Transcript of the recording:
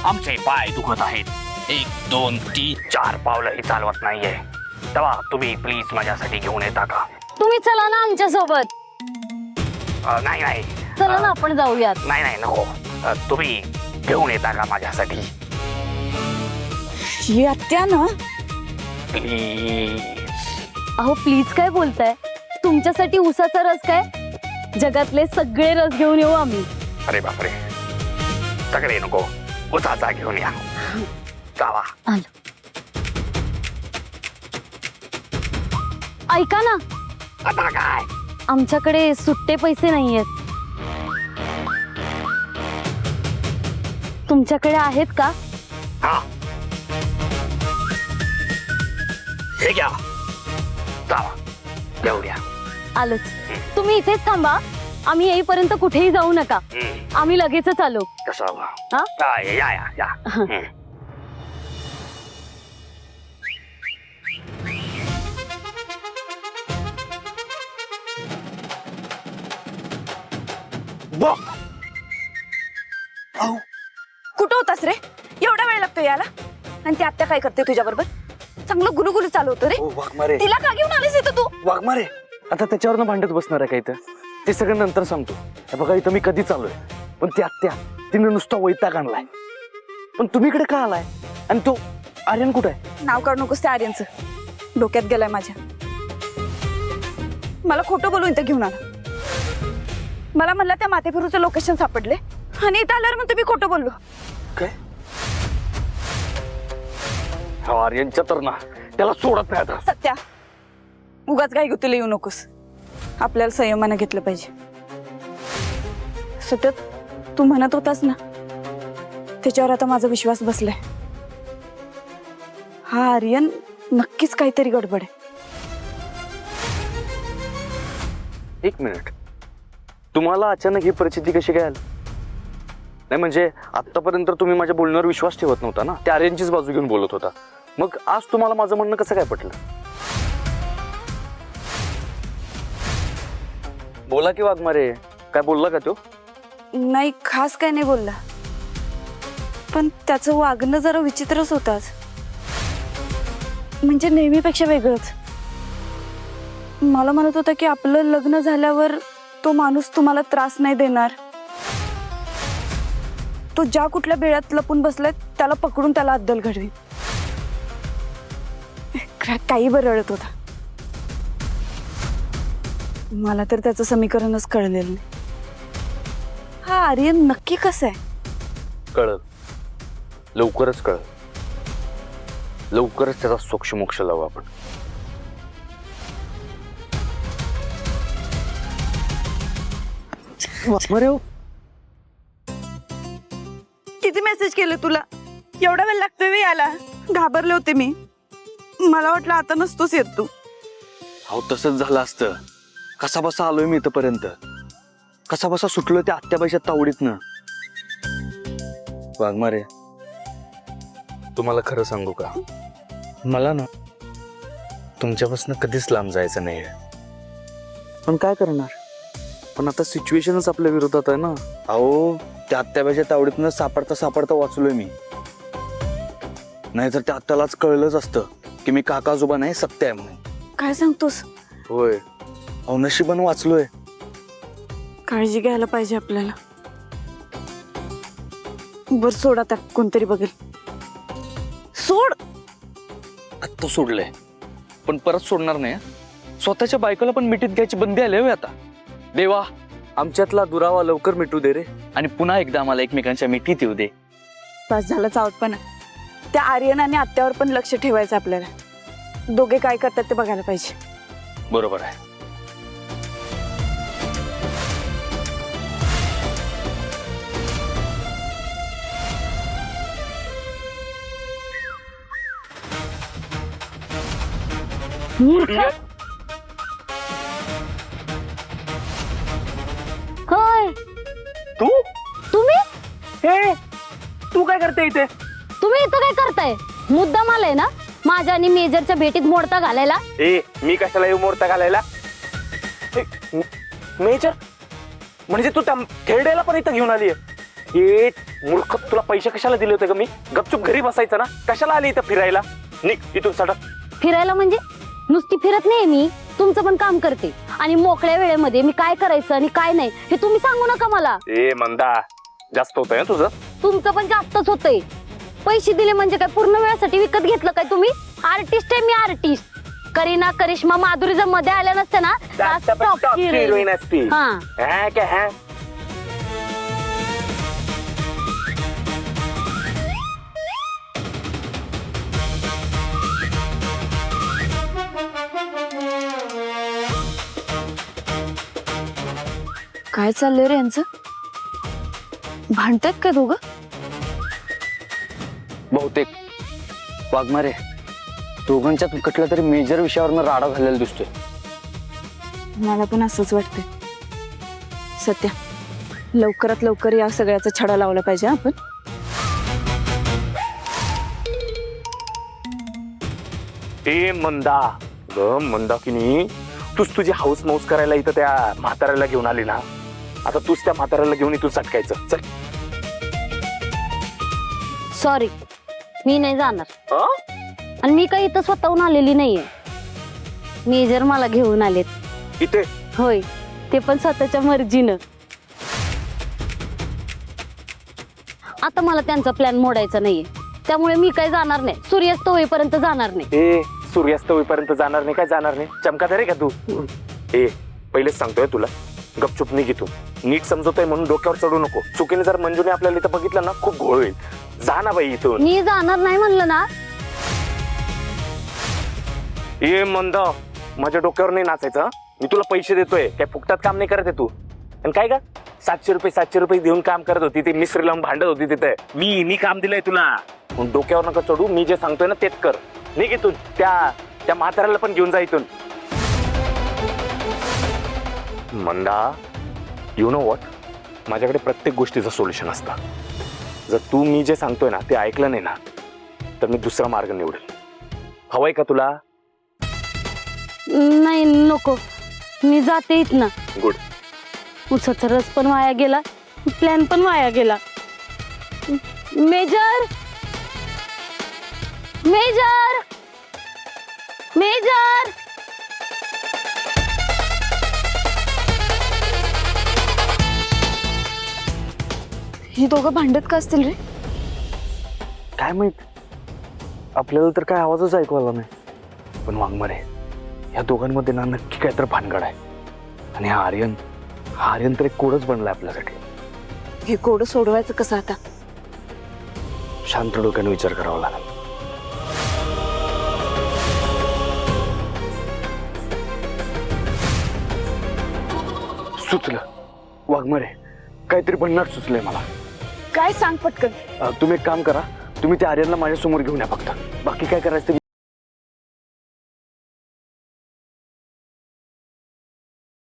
आमचे पाय दुखत आहेत. 1 2 3 4 पावलंही चालवत नाहीये. तेव्हा तुम्ही प्लीज माझ्यासाठी घेऊन येता का? तुम्ही चला ना आमच्या सोबत. नाही नाही चला ना आपण जाऊयात. नाही नाही नको. तुम्ही घेऊन येता का माझ्यासाठी ही आत्या ना. प्लीज? अहो प्लीज काय बोलताय? तुमच्यासाठी उसाचा रस काय? जगातले सगळे रस घेऊन येऊ आम्ही. अरे बापरे, सगळे नको, उसाचा घेऊन या. जावा. आलो. ऐका ना, आता काय? आमच्याकडे सुट्टे पैसे नाहीयेत. तुमच्याकडे आहेत का? हा, हे घ्या. जावा, घेऊन या. आलोच. तुम्ही इथेच थांबा. आम्ही येईपर्यंत कुठेही जाऊ नका. आम्ही लगेचच आलो. कसं हा? या या या. कुठं होतास रे? एवढा वेळ लागतो याला. आणि ती आत्या काय करते तुझ्या बरोबर? चांगलं गुलुगुलू चालू होतं रे. वाघमारे, तिला का घेऊन आलीस इथं तू? वाघमारे, आता त्याच्यावर भांडत बसणार आहे का इथं? ते सगळं नंतर सांगतो. हे बघा, इथं मी कधी चालूय, पण ती आत्या तिने नुसता वैताग आणलाय. पण तुम्ही इकडे का आलाय? आणि तो आर्यन कुठे आहे? नाव काढू नकोस त्या आर्यनचं. डोक्यात गेलाय माझ्या. मला खोटं बोलून इथं घेऊन आला. मला म्हणला त्या माथेफिरूचं लोकेशन सापडले आणि इथं आल्यावर म्हणतो मी खोटं बोललो. काय? हा आर्यनच्या तर ना त्याला सोडत नाही आता. सत्या, उगाच काय गुतीला येऊ नकोस. आपल्याला संयमानं घेतलं पाहिजे. सतत तू म्हणत होतास ना, त्याच्यावर आता माझा विश्वास बसलाय. हा आर्यन नक्कीच काहीतरी गडबड आहे. 1 मिनिट, तुम्हाला अचानक ही परिस्थिती कशी काय आली? नाही म्हणजे आतापर्यंत तुम्ही माझ्या बोलण्यावर विश्वास ठेवत नव्हता ना, त्या आर्यनचीच बाजू घेऊन बोलत होता. मग आज तुम्हाला माझं म्हणणं कसं काय पटलं? बोला की वाघमारे, काय बोलला का तो? नाही, खास काय नाही बोलला, पण त्याचं वागणं जरा विचित्रच होताच. म्हणजे नेहमीपेक्षा वेगळंच. मला म्हणत होता की आपलं लग्न झाल्यावर तो माणूस तुम्हाला त्रास नाही देणार. तो ज्या कुठल्या बेड्यात लपून बसलाय त्याला पकडून त्याला अद्दल घडवी. काही बरं रडत होता. मला तर त्याचं समीकरणच कळलेलं नाही. हा आर्यन नक्की कसं आहे? कळलं, लवकरच कळलं. लवकरच त्याचा सोक्षमोक्ष लावू आपण. किती मेसेज केले तुला? एवढा वेळ लागतोय वे याला? घाबरले होते मी. मला वाटलं आता नसतोच येत तू. हो, तसंच झालं असतं. कसा बसा आलोय मी इथपर्यंत. कसा बसा सुटलोय त्या आत्याबाईच्या तावडीतनं. वाघमारे, तुम्हाला खरं सांगू का, मला ना तुमच्यापासून कधीच लांब जायचं नाही. पण काय करणार? पण आता सिच्युएशनच आपल्या विरोधात आहे ना. अहो, त्या आत्याबाईच्या तावडीतनं सापडता सापडता वाचलोय मी. नाहीतर त्या आत्यालाच कळलंच असतं की मी काकाजोबा नाही, सत्य आहे म्हणून. काय सांगतोस? होय, अहो नशिबानं वाचलोय. काळजी घ्यायला पाहिजे आपल्याला. बर सोड, आता कोणतरी बघेल. सोड. आत्ता सोडलंय, पण परत सोडणार नाही. स्वतःच्या बायकोला पण मिठीत घ्यायची बंदी आली हवी आता. देवा, आमच्यातला दुरावा लवकर मिटू दे रे, आणि पुन्हा एकदा आम्हाला एकमेकांच्या मिठीत येऊ दे. बस झालं चावटपणा. त्या आर्यन आणि आत्यावर पण लक्ष ठेवायचं आपल्याला. दोघे काय करतात ते बघायला पाहिजे. बरोबर आहे. होय, तू तुम्ही तू काय करते इथे? तुम्ही इथं काय करताय? मुद्दाम आलाय ना माझ्या आणि मेजरच्या भेटीत मोडता घालायला? मी कशाला येऊ मोर्चा घालायला? मेजर म्हणजे तू त्या खेरड्याला पण इथं घेऊन आली? हे मूर्ख, तुला पैसे कशाला दिले होते का मी? गपचूप घरी बसायचं ना, कशाला आली इथं फिरायला? निघ इथून सटक. फिरायला म्हणजे नुसती फिरत नाही मी, तुमचं पण काम करते. आणि मोकळ्या वेळेमध्ये मी काय करायचं आणि काय नाही हे तुम्ही सांगू नका मला. ए मंदा, जास्त होतंय ना तुझं. तुमचं पण जास्तच होतंय. पैसे दिले म्हणजे काय पूर्ण वेळासाठी विकत घेतलं काय तुम्ही? आर्टिस्ट आहे मी, आर्टिस्ट. करीना, करिश्मा, माधुरी जर मध्ये आल्या नसत्या ना जास्त top heroine असती. हा. हा काय हा? काय चाललंय रे यांचं? भांडतात का दोघं? बहुतेक वाघमारे दोघांच्यात कुठल्या तरी मेजर विषयावरनं राडा झालेला दिसतोय. मला पण असंच वाटतंय. सत्या, लवकरात लवकर या सगळ्याचा छडा लावला पाहिजे आपण. ए मंदा, ग मंदा की नाही, तूच तुझी हाऊस माऊस करायला इथं त्या म्हाताऱ्याला घेऊन आली ना. आता तूच त्या म्हाताऱ्याला घेऊन इथून सटकायचं. चल. सॉरी, मी नाही जाणार. आणि मी काही इथं स्वतःहून आलेली नाहीये. मेजर मला घेऊन आलेत. इथे होय, ते पण स्वतःच्या मर्जीनं. आता मला त्यांचा प्लॅन मोडायचा नाहीये, त्यामुळे मी काही जाणार नाही. सूर्यास्त होईपर्यंत जाणार नाही. ए सूर्यास्त होईपर्यंत जाणार नाही? काय जाणार नाही? चमकादार आहे का तू? ए पहिलेच सांगतोय तुला, गपचूप निघ इथून. नीट समजवतोय म्हणून डोक्यावर चढू नको. चुकीने जर मंजूने आपल्याला इथं बघितलं ना, खूप घोळ होईल. जा ना बाई इथून. मी जाणार नाही म्हणलं ना. ए मंद, माझ्या डोक्यावर नाही नाचायचं हं? मी तुला पैसे देतोय, काय फुकटात काम नाही करत आहे तू. आणि काय का 700 रुपये देऊन काम करत होती, ती मिस्त्री लावून भांडत होती तिथे. मी काम दिलंय तुला, म्हणून डोक्यावर नका चढू. मी जे सांगतोय ना तेच कर. निघ इथून. त्या म्हाताऱ्याला पण घेऊन जा इथून. मंदा, यू नो व्हॉट, माझ्याकडे प्रत्येक गोष्टीचं सोल्युशन असतं. जर तू मी जे सांगतोय ना ते ऐकलं नाही ना, तर मी दुसरा मार्ग निवडेल. हवंय का तुला? नाही नको, मी जाते इथनं. गुड. उसाचा रस पण वाया गेला, प्लॅन पण वाया गेला. Major, major, major. ही दोघं भांडत का असतील रे? काय माहित, आपल्याला तर काय आवाजच ऐकू आला नाही. पण वाघमारे, या दोघांमध्ये ना नक्की काय तर भानगड आहे. आणि हा आर्यन तर एक कोडच बनलाय आपल्यासाठी. हे कोड सोडवायचं कसं आता? शांत डोक्याने विचार करावा लागेल. सुचलं वाघमारे, काहीतरी बनणार सुचलंय मला. काय सांग पटकन. तुम्ही एक काम करा, तुम्ही त्या आर्यनला माझ्या समोर घेऊन या फक्त. बाकी काय करायचं ते